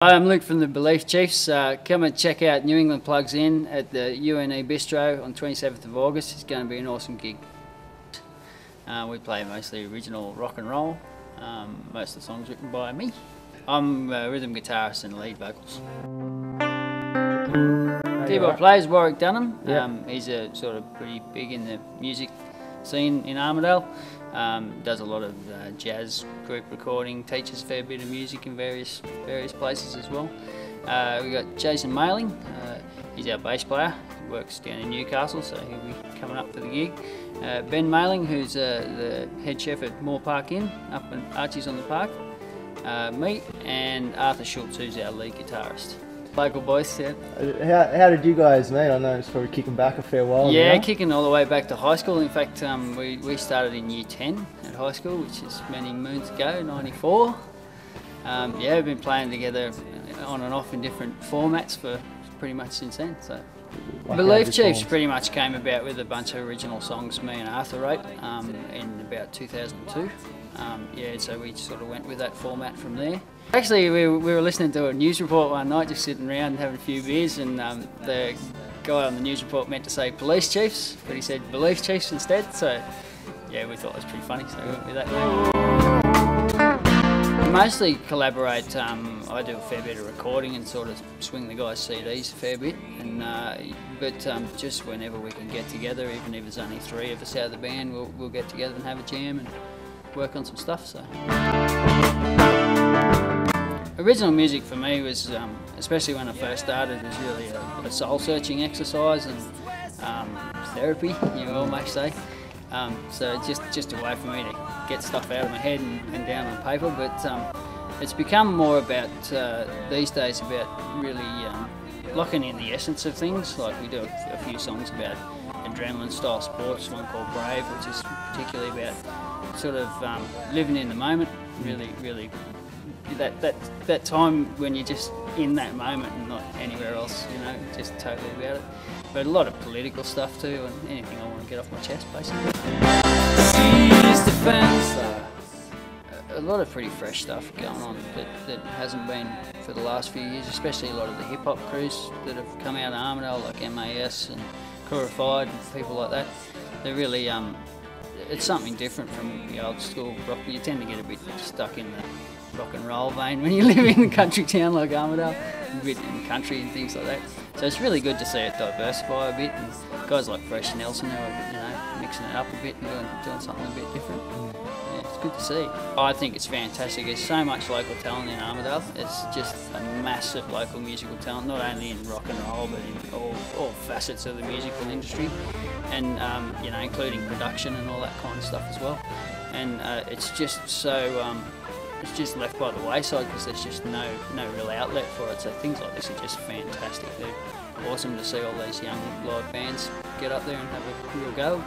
Hi, I'm Luke from the Belief Chiefs. Come and check out New England Plugs In at the UNE Bistro on 27th of August. It's going to be an awesome gig. We play mostly original rock and roll. Most of the songs written by me. I'm a rhythm guitarist and lead vocals. Keyboard player is Warwick Dunham. He's a sort of pretty big in the music scene in Armidale. Does a lot of jazz group recording, teaches a fair bit of music in various places as well. We got Jason Mailing, he's our bass player, he works down in Newcastle, so he'll be coming up for the gig. Ben Mailing, who's the head chef at Moore Park Inn, up in Archie's on the Park. Me, and Arthur Schultz, who's our lead guitarist. Local boys, yeah. How did you guys meet? I know it's probably kicking back a fair while Yeah, now. Kicking all the way back to high school. In fact, we started in year 10 at high school, which is many moons ago, 94. Yeah, we've been playing together on and off in different formats for pretty much since then. So, Belief Chiefs pretty much came about with a bunch of original songs me and Arthur wrote in about 2002. Yeah, so we sort of went with that format from there. Actually, we were listening to a news report one night, just sitting around having a few beers, and the guy on the news report meant to say Police Chiefs, but he said Belief Chiefs instead, so yeah, we thought it was pretty funny, so we went with that name. We mostly collaborate. I do a fair bit of recording and sort of swing the guys' CDs a fair bit, and but just whenever we can get together, even if there's only 3 of us out of the band, we'll get together and have a jam and work on some stuff. So. Original music for me was, especially when I first started, was really a soul-searching exercise and therapy, you almost say. So just a way for me to get stuff out of my head and down on paper. But it's become more about these days about really locking in the essence of things. Like we do a few songs about adrenaline-style sports. One called Brave, which is particularly about sort of living in the moment. Really. That time when you're just in that moment and not anywhere else, you know, just totally about it. But a lot of political stuff too, and anything I want to get off my chest, basically. A lot of pretty fresh stuff going on that hasn't been for the last few years, especially a lot of the hip-hop crews that have come out of Armidale, like MAS and Curified and people like that. They're really, it's something different from the old school rock. You tend to get a bit stuck in the rock and roll vein when you live in a country town like Armidale, a bit in the country and things like that. So it's really good to see it diversify a bit, and guys like Fresh Nelson who are, you know, mixing it up a bit and doing something a bit different. Yeah, it's good to see. I think it's fantastic. There's so much local talent in Armidale. It's just a massive local musical talent, not only in rock and roll but in all facets of the musical industry, and you know, including production and all that kind of stuff as well. And it's just so. It's just left by the wayside because there's just no real outlet for it. So things like this are just fantastic. They're awesome to see all these young live bands get up there and have a real go.